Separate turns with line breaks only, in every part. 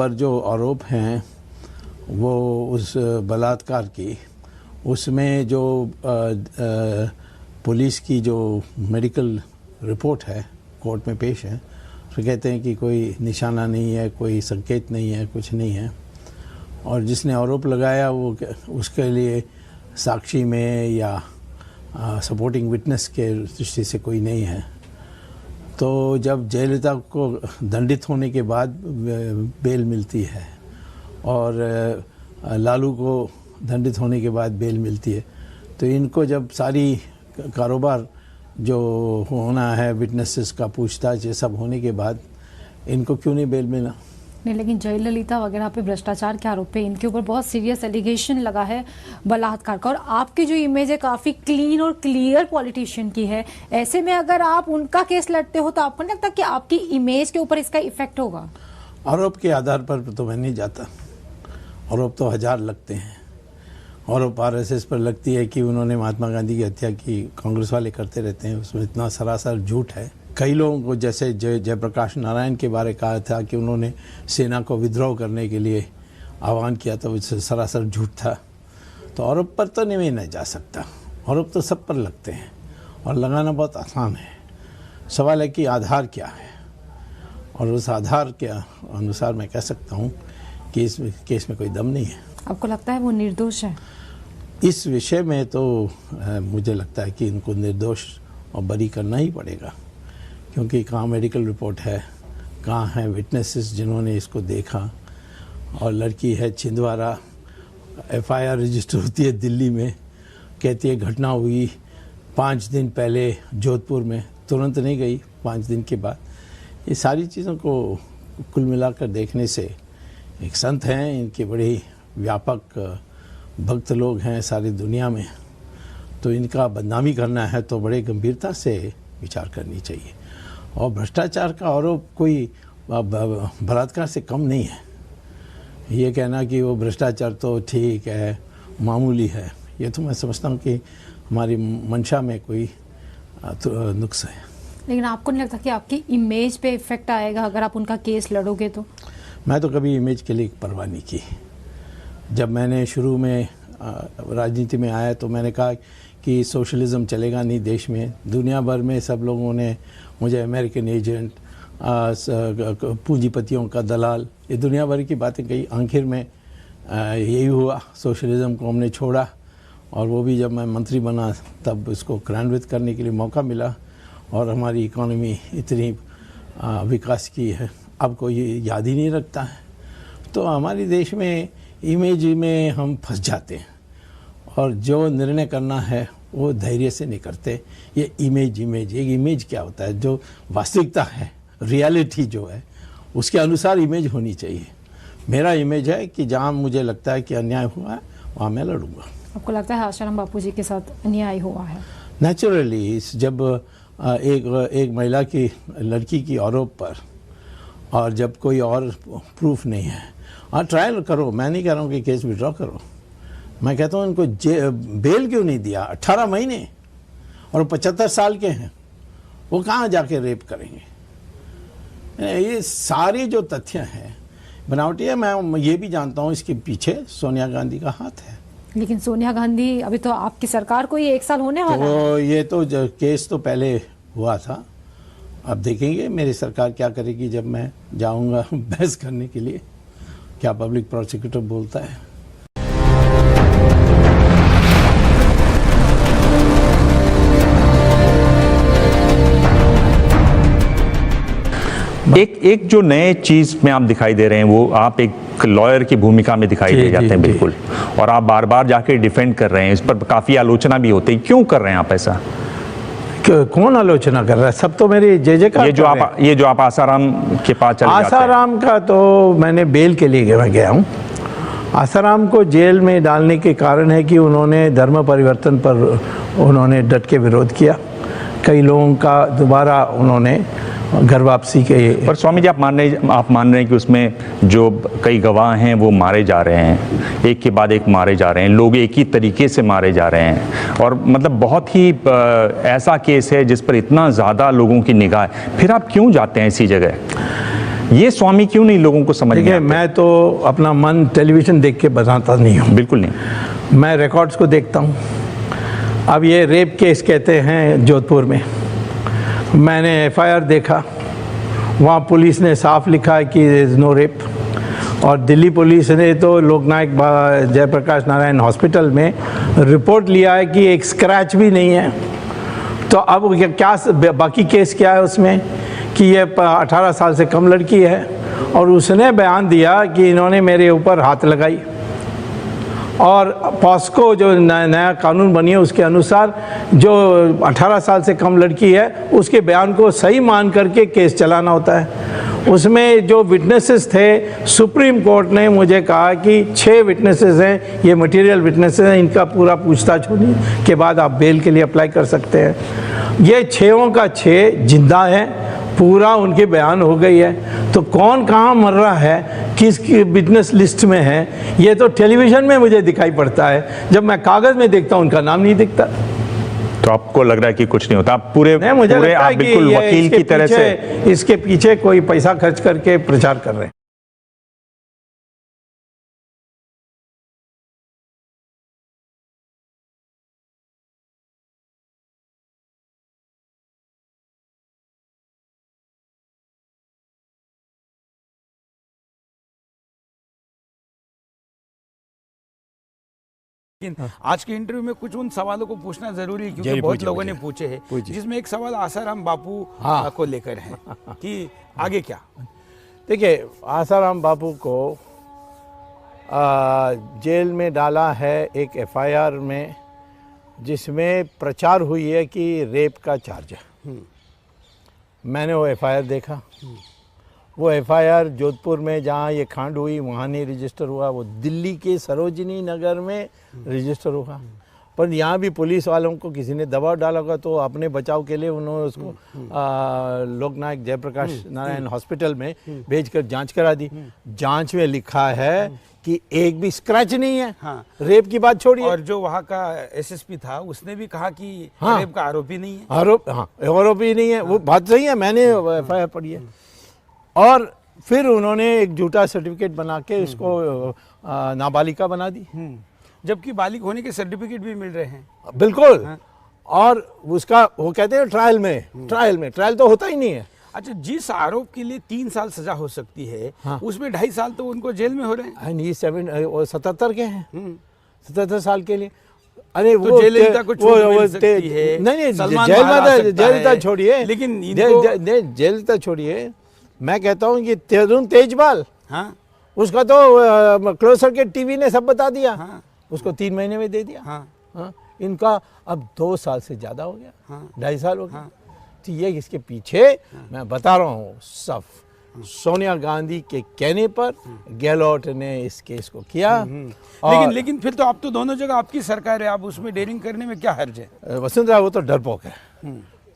पर जो आरोप हैं वो उस बलात्कार की, उसमें जो पुलिस की जो मेडिकल रिपोर्ट है कोर्ट में पेश है, तो कहते हैं कि कोई निशाना नहीं है, कोई संकेत नहीं है, कुछ नहीं है। और जिसने आरोप लगाया वो उसके लिए साक्षी में या सपोर्टिंग विटनेस के दृष्टि से कोई नहीं है। तो जब जयललिता को दंडित होने के बाद बेल मिलती है और लालू को दंडित होने के बाद बेल मिलती है, तो इनको जब सारी कारोबार जो होना है, विटनेसेस का पूछताछ, ये सब होने के बाद इनको क्यों नहीं बेल मिला?
नहीं, लेकिन जयललिता वगैरह पे भ्रष्टाचार के आरोप पे इनके ऊपर बहुत सीरियस एलिगेशन लगा है बलात्कार का, और आपकी जो इमेज है काफ़ी क्लीन और क्लियर पॉलिटिशियन की है। ऐसे में अगर आप उनका केस लड़ते हो तो आपको नहीं लगता कि आपकी इमेज के ऊपर इसका इफेक्ट होगा?
आरोप के आधार पर तो मैं नहीं जाता, आरोप तो 1000 लगते हैं। आरोप आरएसएस पर लगती है कि उन्होंने महात्मा गांधी की हत्या की, कांग्रेस वाले करते रहते हैं, उसमें इतना सरासर झूठ है। कई लोगों को, जैसे जयप्रकाश नारायण के बारे कहा था कि उन्होंने सेना को विद्रोह करने के लिए आह्वान किया, तो उससे सरासर झूठ था। तो आरोप पर तो नहीं ना जा सकता, आरोप तो सब पर लगते हैं और लगाना बहुत आसान है। सवाल है कि आधार क्या है, और उस आधार के अनुसार मैं कह सकता हूँ कि इस केस में कोई दम नहीं है।
आपको लगता है वो निर्दोष है?
इस विषय में तो मुझे लगता है कि इनको निर्दोष और बरी करना ही पड़ेगा, क्योंकि कहाँ मेडिकल रिपोर्ट है, कहाँ है विटनेसेस जिन्होंने इसको देखा। और लड़की है छिंदवाड़ा, एफआईआर रजिस्टर होती है दिल्ली में, कहती है घटना हुई 5 दिन पहले जोधपुर में, तुरंत नहीं गई, 5 दिन के बाद। ये सारी चीज़ों को कुल मिलाकर देखने से, एक संत हैं, इनके बड़े व्यापक भक्त लोग हैं सारी दुनिया में, तो इनका बदनामी करना है तो बड़े गंभीरता से विचार करनी चाहिए। और भ्रष्टाचार का आरोप कोई बलात्कार से कम नहीं है। ये कहना कि वो भ्रष्टाचार तो ठीक है, मामूली है, ये तो मैं समझता हूँ कि हमारी मंशा में कोई नुक्स है।
लेकिन आपको नहीं लगता कि आपकी इमेज पे इफेक्ट आएगा अगर आप उनका केस लड़ोगे तो? मैं
तो कभी इमेज के लिए परवाह नहीं की। जब मैंने शुरू में राजनीति में आया तो मैंने कहा कि सोशलिज्म चलेगा नहीं देश में। दुनिया भर में सब लोगों ने मुझे अमेरिकन एजेंट, पूंजीपतियों का दलाल, ये दुनिया भर की बातें कही। आखिर में यही हुआ, सोशलिज्म को हमने छोड़ा, और वो भी जब मैं मंत्री बना तब इसको क्रियान्वित करने के लिए मौका मिला, और हमारी इकोनॉमी इतनी विकास की है, अब कोई याद ही नहीं रखता है। तो हमारे देश में इमेज में हम फंस जाते हैं, और जो निर्णय करना है वो धैर्य से नहीं करते। ये एक इमेज क्या होता है? जो वास्तविकता है, रियलिटी जो है, उसके अनुसार इमेज होनी चाहिए। मेरा इमेज है कि जहाँ मुझे लगता है कि अन्याय हुआ है वहाँ मैं लड़ूंगा।
आपको लगता है आसाराम बापूजी के साथ अन्याय हुआ है?
नेचुरली, जब एक महिला की, लड़की की आरोप पर, और जब कोई और प्रूफ नहीं है, हाँ ट्रायल करो, मैं नहीं कह रहा हूँ कि केस विड्रॉ करो। मैं कहता हूँ इनको बेल क्यों नहीं दिया? 18 महीने, और 75 साल के हैं, वो कहाँ जाके रेप करेंगे? ये सारी जो तथ्य हैं बनावटी है। मैं ये भी जानता हूँ इसके पीछे सोनिया गांधी का हाथ है।
लेकिन सोनिया गांधी, अभी तो आपकी सरकार को ही 1 साल होने वाला है।
तो ये तो केस तो पहले हुआ था, अब देखेंगे मेरी सरकार क्या करेगी जब मैं जाऊंगा बहस करने के लिए, क्या पब्लिक प्रोसिक्यूटर बोलता है।
एक जो नए चीज में आप दिखाई दे रहे हैं, वो आप एक लॉयर की भूमिका में दिखाई दे जाते हैं बिल्कुल, और आप बार बार जाके डिफेंड कर रहे हैं। इस पर काफी आलोचना भी होती है, क्यों कर रहे हैं आप ऐसा?
कौन आलोचना कर रहा है? सब तो मेरी जय-जयकार।
ये जो आप आसाराम के पास चले जाते हैं।
आसाराम का तो मैंने बेल के लिए गया हूँ। आसाराम को जेल में डालने के कारण है कि उन्होंने धर्म परिवर्तन पर उन्होंने डट के विरोध किया। कई लोगों का दोबारा उन्होंने घर वापसी के।
पर स्वामी जी, आप मान रहे हैं कि उसमें जो कई गवाह हैं वो मारे जा रहे हैं, एक के बाद एक मारे जा रहे हैं, लोग एक ही तरीके से मारे जा रहे हैं, और मतलब बहुत ही ऐसा केस है जिस पर इतना ज़्यादा लोगों की निगाह है। फिर आप क्यों जाते हैं ऐसी जगह? ये स्वामी क्यों नहीं लोगों को समझ में
देखिए,
आते?
मैं तो अपना मन टेलीविज़न देख के बताता नहीं हूँ,
बिल्कुल नहीं।
मैं रिकॉर्ड्स को देखता हूँ। अब ये रेप केस कहते हैं जोधपुर में, मैंने एफआईआर देखा, वहाँ पुलिस ने साफ लिखा है कि देयर इज़ नो रेप। और दिल्ली पुलिस ने तो लोकनायक जयप्रकाश नारायण हॉस्पिटल में रिपोर्ट लिया है कि एक स्क्रैच भी नहीं है। तो अब क्या बाकी केस क्या है उसमें कि ये 18 साल से कम लड़की है और उसने बयान दिया कि इन्होंने मेरे ऊपर हाथ लगाई। और पॉस्को जो नया कानून बनी है उसके अनुसार जो 18 साल से कम लड़की है उसके बयान को सही मान करके केस चलाना होता है। उसमें जो विटनेसेस थे, सुप्रीम कोर्ट ने मुझे कहा कि 6 विटनेसेस हैं, ये मटेरियल विटनेसेस हैं, इनका पूरा पूछताछ होने के बाद आप बेल के लिए अप्लाई कर सकते हैं। ये 6 का 6 जिंदा है, पूरा उनके बयान हो गई है। तो कौन कहाँ मर रहा है, किस विटनेस लिस्ट में है, ये तो टेलीविज़न में मुझे दिखाई पड़ता है, जब मैं कागज़ में देखता हूँ उनका नाम नहीं दिखता।
तो आपको लग रहा है कि कुछ नहीं होता? आप पूरे
मुझे
पूरे
लगता
आप
है कि
बिल्कुल वकील की तरह से
इसके पीछे कोई पैसा खर्च करके प्रचार कर रहे हैं।
लेकिन आज के इंटरव्यू में कुछ उन सवालों को पूछना जरूरी है क्योंकि बहुत लोगों ने पूछे हैं, जिसमें एक सवाल आसाराम बापू को लेकर है कि आगे क्या।
देखिए, आसाराम बापू को जेल में डाला है एक एफआईआर में, जिसमें प्रचार हुई है कि रेप का चार्ज है। मैंने वो एफआईआर देखा। वो एफआईआर जोधपुर में जहाँ ये कांड हुई वहाँ नहीं रजिस्टर हुआ, वो दिल्ली के सरोजनी नगर में रजिस्टर हुआ। पर यहाँ भी पुलिस वालों को किसी ने दबाव डाला होगा, तो अपने बचाव के लिए उन्होंने उसको लोकनायक जयप्रकाश नारायण हॉस्पिटल में भेजकर जांच करा दी। जांच में लिखा है कि एक भी स्क्रैच नहीं है। रेप की बात छोड़िए।
और जो वहाँ का एसएसपी था उसने भी कहा कि रेप का आरोपी नहीं है।
आरोपी नहीं है, वो बात सही है, मैंने एफआईआर पढ़ी है। और फिर उन्होंने एक झूठा सर्टिफिकेट बना के उसको नाबालिगा बना दी,
जबकि बालिग होने के सर्टिफिकेट भी मिल रहे हैं।
बिल्कुल। और उसका वो कहते हैं ट्रायल तो होता ही नहीं है।
अच्छा, जिस आरोप के लिए 3 साल सजा हो सकती है, उसमें 2.5 साल तो उनको जेल में हो रहे हैं।
77 के हैं, 77 साल के लिए। अरे
तो
वो
जयललिता को छूट मिल सकती है।
नहीं,
जयललिता
छोड़िए,
लेकिन
जयललिता छोड़िए, मैं कहता हूँ कि तरुण तेजपाल, उसका तो क्लोज सर्किट टीवी ने सब बता दिया। उसको 3 महीने में दे दिया। इनका अब 2 साल से ज्यादा हो गया, 2.5 साल हो गया। तो ये इसके पीछे मैं बता रहा हूँ सब सोनिया गांधी के कहने पर गहलोत ने इस केस को किया।
लेकिन फिर तो आप तो दोनों जगह आपकी सरकार है, आप उसमें डेयरिंग करने में क्या हर्ज है?
वसुंधरा वो तो डरपोक है,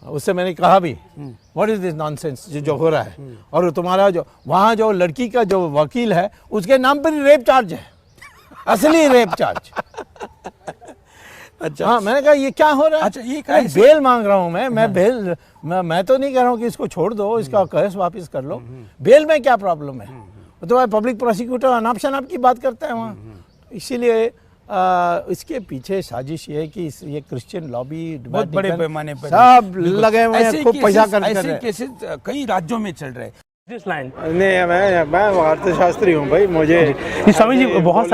उससे मैंने कहा भी व्हाट इज दिस नॉनसेंस जो हो रहा है। और तुम्हारा जो वहाँ जो लड़की का जो वकील है उसके नाम पर रेप चार्ज है, असली रेप चार्ज। अच्छा, हाँ, मैंने कहा ये क्या हो रहा है?
अच्छा, ये
बेल मांग रहा हूँ मैं बेल, मैं तो नहीं कह रहा हूँ कि इसको छोड़ दो, इसका केस वापस कर लो। बेल में क्या प्रॉब्लम है? तो पब्लिक प्रोसिक्यूटर अनाप शनाप की बात करता है वहाँ। इसीलिए इसके पीछे साजिश ये है कि ये क्रिश्चियन लॉबी
बहुत बड़े पैमाने पर
सब लगे हुए हैं, खूब पैसा खर्च कर रहे हैं।
ऐसे केसेस कई राज्यों में चल रहे हैं।
नहीं, मैं अर्थशास्त्री हूँ भाई, मुझे
स्वामी जी बहुत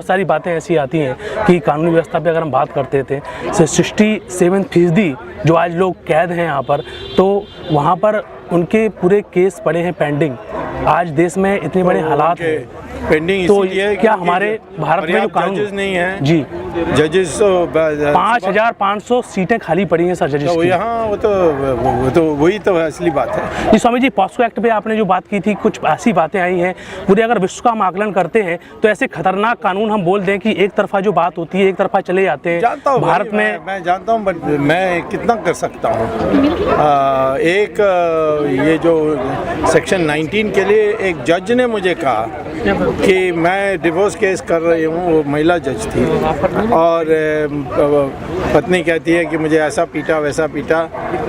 सारी बातें ऐसी आती हैं कि कानूनी व्यवस्था पे अगर हम बात करते थे 67% जो आज लोग कैद हैं यहाँ पर, तो वहाँ पर उनके पूरे केस पड़े हैं पेंडिंग। आज देश में इतने बड़े हालात हैं
पेंडिंग,
तो क्या हमारे भारत में जो कानून
नहीं है
जी,
जजेस
5500 सीटें खाली पड़ी हैं सर जजेस की।
यहाँ वही तो असली बात है।
जी स्वामी जी, पॉस्को एक्ट पे आपने जो बात की थी, कुछ ऐसी बातें आई हैं पूरे, अगर विश्व का हम आकलन करते हैं तो ऐसे खतरनाक कानून हम बोल दें कि एक तरफा जो बात होती है एक तरफा चले जाते हैं भारत में।
मैं जानता हूँ, बट मैं कितना कर सकता हूँ। एक ये जो सेक्शन 19 के लिए एक जज ने मुझे कहा
कि मैं डिवोर्स केस कर रही हूँ, वो महिला जज थी और पत्नी कहती है कि मुझे ऐसा पीटा वैसा पीटा,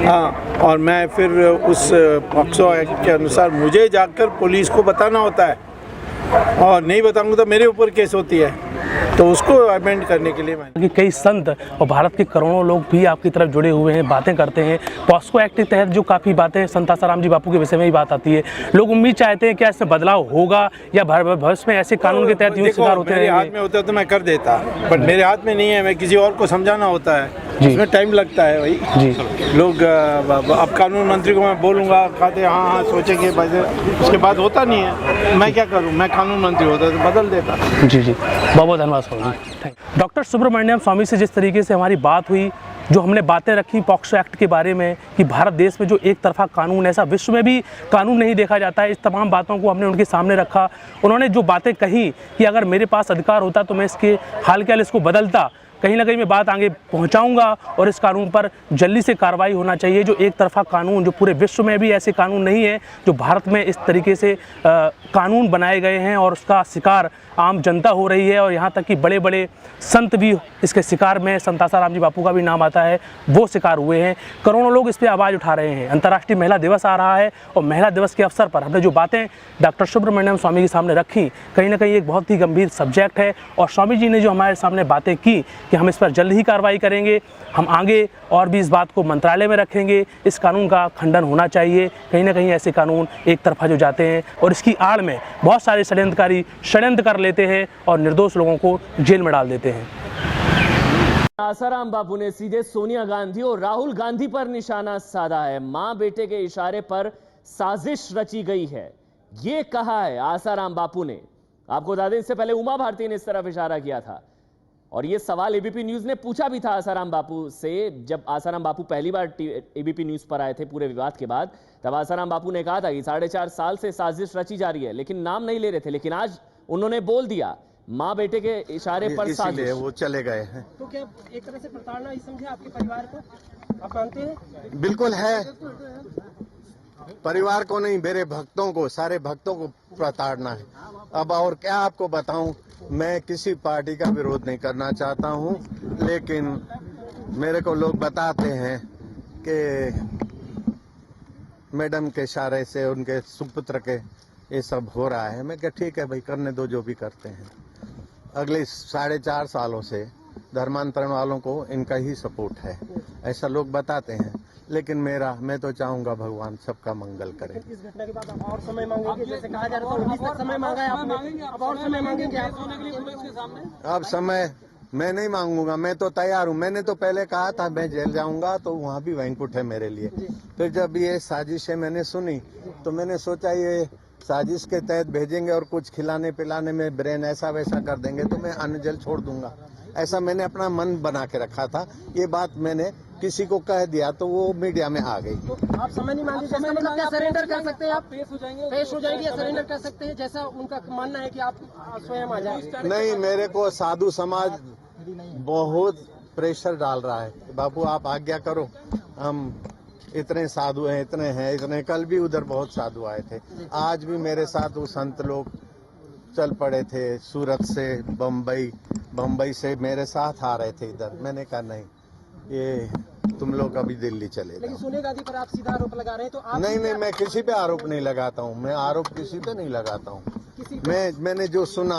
हाँ, और मैं फिर उस पॉक्सो एक्ट के अनुसार मुझे जाकर पुलिस को बताना होता है और नहीं बताऊंगा तो मेरे ऊपर केस होती है, तो उसको अमेंड करने के लिए मैंने
कई संत और भारत के करोड़ों लोग भी आपकी तरफ जुड़े हुए हैं, बातें करते हैं। पॉस्को एक्ट के तहत जो काफ़ी बातें, संत आसाराम जी बापू के विषय में ही बात आती है, लोग उम्मीद चाहते हैं क्या इसमें बदलाव होगा या भविष्य में ऐसे कानून के तहत यूँ शिकार होते हैं?
मेरे हाथ में होता तो मैं कर देता, बट मेरे हाथ में नहीं है, मैं किसी और को समझाना होता है, इसमें टाइम लगता है भाई जी। लोग अब कानून मंत्री को मैं बोलूँगा, कहते हाँ हाँ सोचेंगे, उसके बाद होता नहीं है, मैं क्या करूँ, मैं कानून मंत्री होता तो बदल देता।
जी जी, बहुत बहुत धन्यवाद स्वामी। डॉक्टर सुब्रमण्यम स्वामी से जिस तरीके से हमारी बात हुई, जो हमने बातें रखी पॉक्सो एक्ट के बारे में कि भारत देश में जो एक तरफा कानून, ऐसा विश्व में भी कानून नहीं देखा जाता है, इस तमाम बातों को हमने उनके सामने रखा। उन्होंने जो बातें कही कि अगर मेरे पास अधिकार होता तो मैं इसके हाल के हाल इसको बदलता, कहीं ना कहीं मैं बात आगे पहुंचाऊंगा और इस कानून पर जल्दी से कार्रवाई होना चाहिए। जो एक तरफा कानून, जो पूरे विश्व में भी ऐसे कानून नहीं है, जो भारत में इस तरीके से कानून बनाए गए हैं और उसका शिकार आम जनता हो रही है और यहाँ तक कि बड़े बड़े संत भी इसके शिकार में, संत आसाराम जी बापू का भी नाम आता है, वो शिकार हुए हैं। करोड़ों लोग इस पर आवाज़ उठा रहे हैं। अंतर्राष्ट्रीय महिला दिवस आ रहा है और महिला दिवस के अवसर पर हमने जो बातें डॉक्टर सुब्रमण्यम स्वामी के सामने रखी, कहीं ना कहीं एक बहुत ही गंभीर सब्जेक्ट है और स्वामी जी ने जो हमारे सामने बातें की कि हम इस पर जल्द ही कार्रवाई करेंगे, हम आगे और भी इस बात को मंत्रालय में रखेंगे, इस कानून का खंडन होना चाहिए। कहीं ना कहीं ऐसे कानून एक तरफा जो जाते हैं और इसकी आड़ में बहुत सारे षड्यंत्रकारी षड्यंत्र कर लेते हैं और निर्दोष लोगों को जेल में डाल देते हैं।
आसाराम बापू ने सीधे सोनिया गांधी और राहुल गांधी पर निशाना साधा है। मां बेटे के इशारे पर साजिश रची गई है, ये कहा है आसाराम बापू ने। आपको बता दें, इससे पहले उमा भारती ने इस तरफ इशारा किया था और ये सवाल एबीपी न्यूज ने पूछा भी था आसाराम बापू से। जब आसाराम बापू पहली बार एबीपी न्यूज पर आए थे पूरे विवाद के बाद, तब आसाराम बापू ने कहा था कि 4.5 साल से साजिश रची जा रही है, लेकिन नाम नहीं ले रहे थे। लेकिन आज उन्होंने बोल दिया, मां बेटे के इशारे पर साजिश।
वो चले गए हैं।
तो क्या एक तरह से प्रताड़ना ही समझे आपके परिवार को, आप मानते हैं?
बिल्कुल है, परिवार को नहीं, मेरे भक्तों को, सारे भक्तों को प्रताड़ना है। अब और क्या आपको बताऊं, मैं किसी पार्टी का विरोध नहीं करना चाहता हूं, लेकिन मेरे को लोग बताते हैं कि मैडम के इशारे से उनके सुपुत्र के ये सब हो रहा है। मैं क्या, ठीक है भाई, करने दो जो भी करते हैं। अगले 4.5 सालों से धर्मांतरण वालों को इनका ही सपोर्ट है, ऐसा लोग बताते हैं, लेकिन मैं तो चाहूंगा भगवान सबका मंगल करे।
इस घटना के बाद आप और समय मांगेंगे, जैसे कहा जा रहा था 19 तक समय मांगा है आपने, अब और समय मांगेंगे आप?
अब समय मैं नहीं मांगूंगा, मैं तो तैयार हूँ। मैंने तो पहले कहा था मैं जेल जाऊंगा, तो वहाँ भी वैंकुट है मेरे लिए। फिर जब ये साजिश है मैंने सुनी, तो मैंने सोचा ये साजिश के तहत भेजेंगे और कुछ खिलाने पिलाने में ब्रेन ऐसा वैसा कर देंगे तो मैं अन्न जल छोड़ दूंगा, ऐसा मैंने अपना मन बना के रखा था। ये बात मैंने किसी को कह दिया तो वो मीडिया में आ गई।
तो आप समय नहीं मांगे, जैसा मतलब क्या सरेंडर कर सकते हैं आप? पेश हो जाएंगे या सरेंडर कर सकते हैं, जैसा उनका मानना है कि आप स्वयं आ जाए?
नहीं, मेरे को साधु समाज बहुत प्रेशर डाल रहा है, बाबू आप आज्ञा करो, हम इतने साधु हैं, इतने। कल भी उधर बहुत साधु आए थे, आज भी मेरे साथ वो संत लोग चल पड़े थे, सूरत से बम्बई से मेरे साथ आ रहे थे इधर। मैंने कहा नहीं, ये तुम लोग अभी दिल्ली चले जाओ।
लेकिन सोनिया गांधी पर आप सीधा आरोप लगा रहे हैं, तो आप
नहीं, मैं किसी पे आरोप नहीं लगाता हूँ, मैं आरोप किसी पे नहीं लगाता हूँ। मैंने जो सुना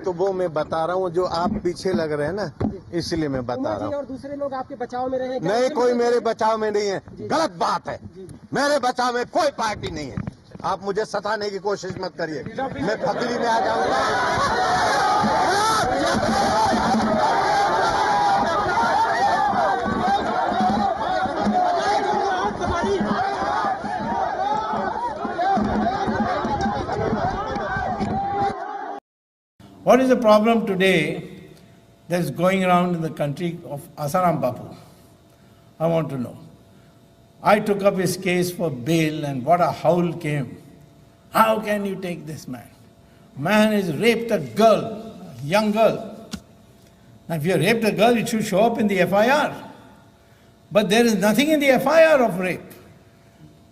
तो वो मैं बता रहा हूँ, जो आप पीछे लग रहे हैं ना, इसलिए मैं बता रहा हूँ।
और दूसरे लोग आपके बचाव में रहे?
नहीं, कोई मेरे बचाव में नहीं है, गलत बात है। मेरे बचाव में कोई पार्टी नहीं है, आप मुझे सताने की कोशिश मत करिए, मैं फकरी में आ जाऊंगा।
What is the problem today that is going around in the country of Asaram Bapu? I want to know. I took up his case for bail and what a howl came. How can you take this man? Man has raped a girl, a young girl. Now if you raped a girl, it should show up in the FIR. But there is nothing in the FIR of rape.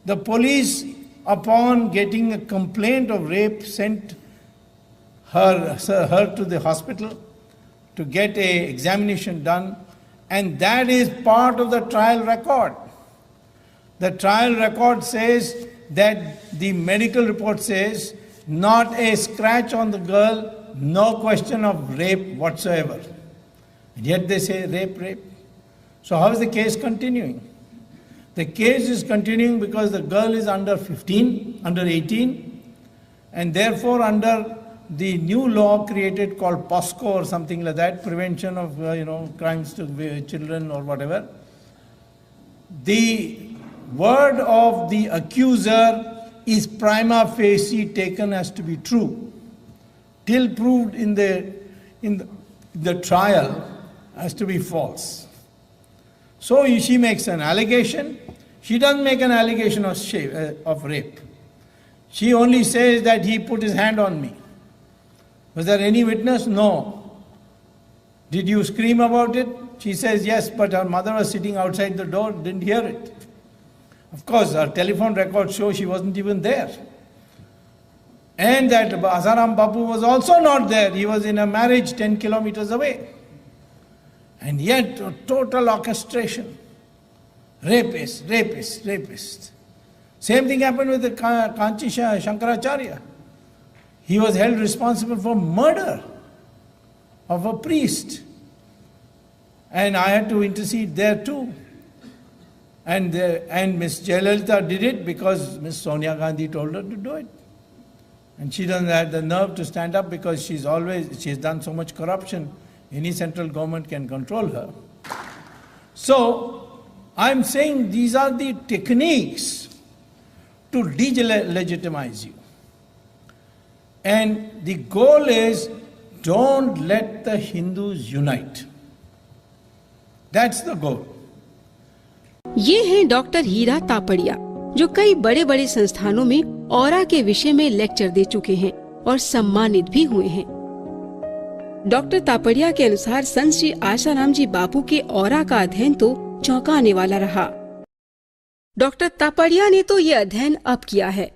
The police, upon getting a complaint of rape, sent her to the hospital to get a examination done, and that is part of the trial record. The trial record says that the medical report says not a scratch on the girl, no question of rape whatsoever. And yet they say rape. So how is the case continuing? The case is continuing because the girl is under 18, and therefore under the new law created called POSCO or something like that, Prevention of Crimes to Children or whatever, the word of the accuser is prima facie taken as to be true, till proved in the trial as to be false. So she makes an allegation. She doesn't make an allegation of rape. She only says that he put his hand on me. Was there any witness? No. Did you scream about it? She says yes, but her mother was sitting outside the door, didn't hear it. Of course, her telephone records show she wasn't even there. And that Asaram Bapu was also not there. He was in a marriage 10 kilometers away. And yet, a total orchestration. Rapist. Same thing happened with the Kanchi Shankaracharya. He was held responsible for murder of a priest. And I had to intercede there too. And Miss Jayalalitha did it because Miss Sonia Gandhi told her to do it. And she doesn't have the nerve to stand up because she's done so much corruption. Any central government can control her. So, I'm saying these are the techniques to delegitimize you. And the goal is, don't let the Hindus unite. That's the goal.
ये हैं doctor हीरा तापड़िया, जो कई बड़े बड़े संस्थानों में aura के विषय में लेक्चर दे चुके हैं और सम्मानित भी हुए हैं। डॉक्टर तापड़िया के अनुसार संत श्री आसाराम जी बापू के ऑरा का अध्ययन तो चौंकाने वाला रहा। डॉक्टर तापड़िया ने तो ये अध्ययन अब किया है,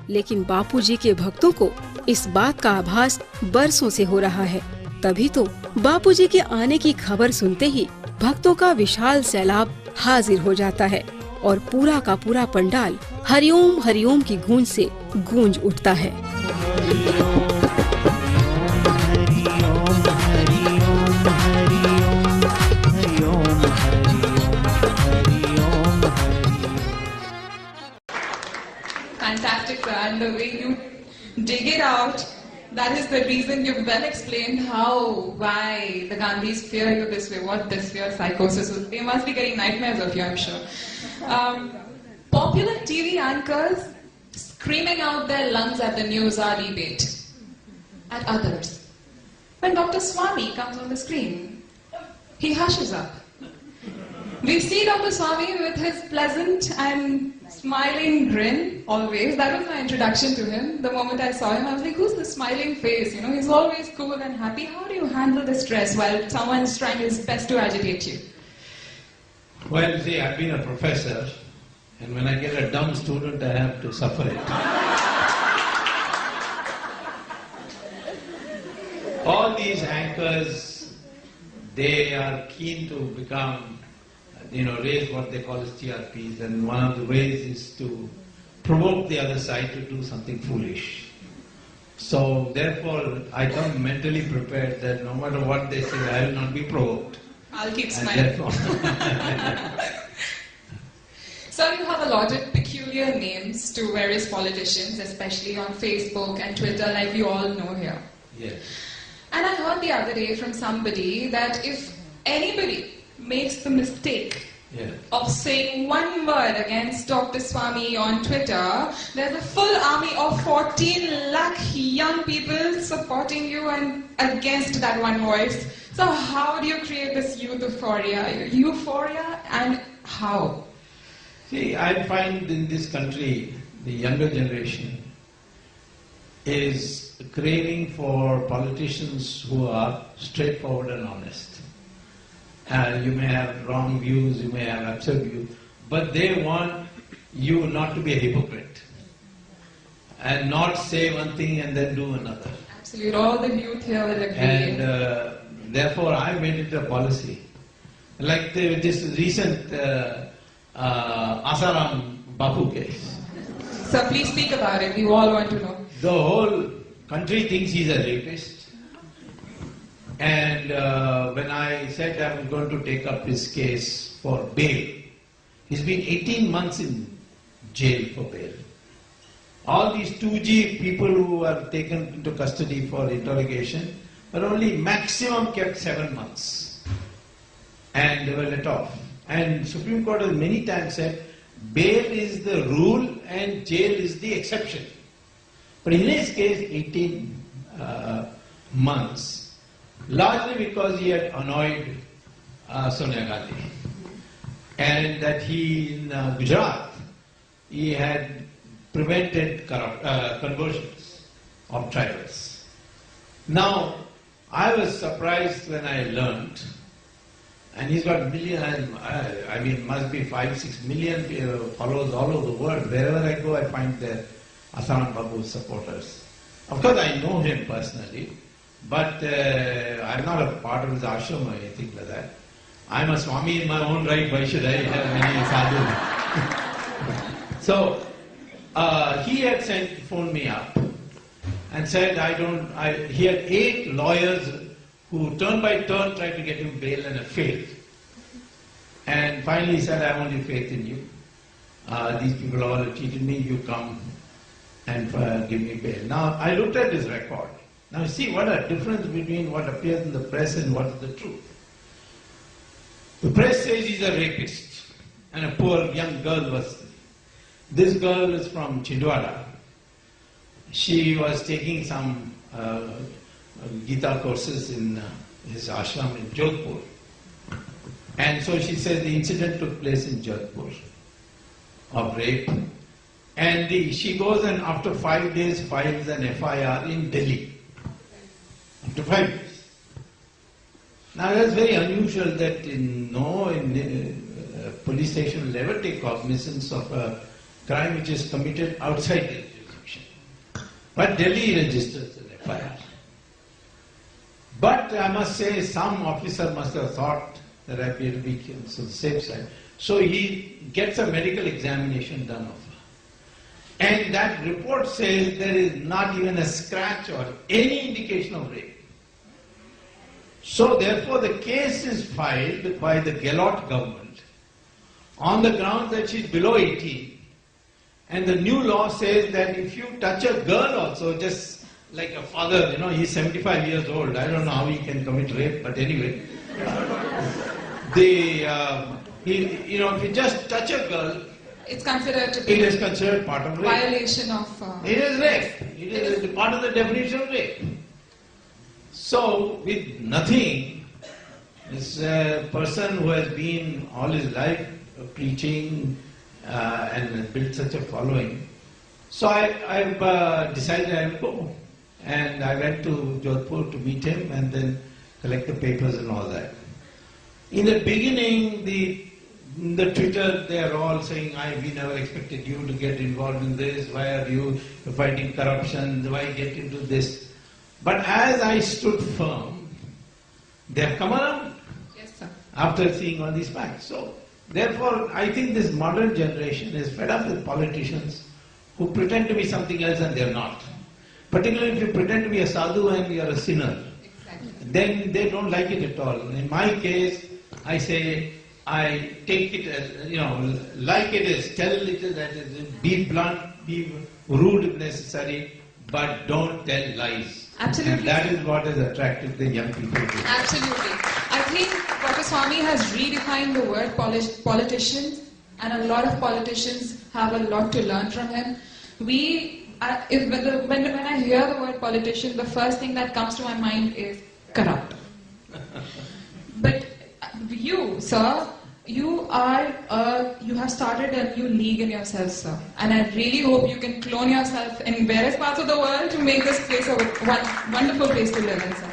लेकिन बापू जी के भक्तों को इस बात का आभास बरसों से हो रहा है। तभी तो बापू जी के आने की खबर सुनते ही भक्तों का विशाल सैलाब हाजिर हो जाता है और पूरा का पूरा पंडाल हरिओम हरिओम की गूंज से गूंज उठता है।
Fantastic, sir, and the way you dig it out, that is the reason you've well explained why the Gandhis fear you this way, what this fear psychosis is. They must be getting nightmares of you, I'm sure. Popular TV anchors screaming out their lungs at the news hour debate, at others. When Dr. Swami comes on the screen, he hushes up. We see Dr. Swami with his pleasant and smiling grin, always. That was my introduction to him. The moment I saw him, I was like, who's the smiling face? You know, he's always cool and happy. How do you handle the stress while someone's trying his best to agitate you?
Well, see, I've been a professor, and when I get a dumb student, I have to suffer it. All these anchors, they are keen to become, raise what they call as TRPs, and one of the ways is to provoke the other side to do something foolish. So therefore, I come mentally prepared that no matter what they say, I will not be provoked.
I'll keep smiling. So you have allotted peculiar names to various politicians, especially on Facebook and Twitter, like you all know here.
Yes.
And I heard the other day from somebody that if anybody makes the mistake of saying one word against Dr. Swami on Twitter, there's a full army of 14 lakh young people supporting you and against that one voice. So how do you create this euphoria and how?
See, I find in this country, the younger generation is craving for politicians who are straightforward and honest. You may have wrong views, you may have absurd views, but they want you not to be a hypocrite and not say one thing and then do another.
Absolutely, all the youth here will agree.
And therefore, I made it a policy. Like this recent Asaram Bapu case.
Sir, please speak about it. We all want to know.
The whole country thinks he's a rapist. And when I said I was going to take up his case for bail, he's been 18 months in jail for bail. All these 2G people who were taken into custody for interrogation were only maximum kept 7 months. And they were let off. And Supreme Court has many times said, bail is the rule and jail is the exception. But in his case, 18 months, largely because he had annoyed Sonia Gandhi. And that he, in Gujarat, he had prevented conversions of tribals. Now, I was surprised when I learned, and he's got must be 5-6 million followers all over the world. Wherever I go, I find the Asaram Bapu supporters. Of course, I know him personally, but I'm not a part of his ashram or anything like that. I'm a Swami in my own right. Why should I have many sadhus? So, he had phoned me up and said, he had 8 lawyers who turn by turn tried to get him bail and have failed. And finally he said, I have only faith in you. These people all have cheated me, you come and give me bail. Now, I looked at his record. Now see what a difference between what appears in the press and what is the truth. The press says he's a rapist and a poor young girl was. This girl is from Chindwara. She was taking some Gita courses in his ashram in Jodhpur. And so she said the incident took place in Jodhpur of rape. And she goes and after 5 days files an FIR in Delhi. After 5 days. Now that's very unusual that police station will never take cognizance of a crime which is committed outside their jurisdiction. But Delhi registers an FIR. But I must say some officer must have thought that I appear to be on the safe side. So he gets a medical examination done of her. And that report says there is not even a scratch or any indication of rape. So therefore the case is filed by the Gehlot government on the grounds that she is below 18. And the new law says that if you touch a girl also, just like a father, he's 75 years old. I don't know how he can commit rape, but anyway. If you just touch a girl,
it's considered to be.
It is considered part of rape.
Violation of.
It is rape. It is part of the definition of rape. So, with nothing, this person who has been all his life preaching and built such a following. So I've decided I will go. And I went to Jodhpur to meet him and then collect the papers and all that. In the beginning, the Twitter, they are all saying, we never expected you to get involved in this. Why are you fighting corruption? Why get into this? But as I stood firm, they have come around.
Yes, sir.
After seeing all these facts. So, therefore, I think this modern generation is fed up with politicians who pretend to be something else and they are not. Particularly if you pretend to be a sadhu and you are a sinner.
Exactly.
Then they don't like it at all. In my case, I say, I take it as, like it is, tell it as it is, be blunt, be rude if necessary, but don't tell lies.
Absolutely.
And that is what has attracted the young people.
Absolutely. I think Dr. Swami has redefined the word politician, and a lot of politicians have a lot to learn from him. When I hear the word politician, the first thing that comes to my mind is corrupt. But you, sir, you have started a new league in yourself, sir. And I really hope you can clone yourself in various parts of the world to make this place a wonderful place to live in, sir.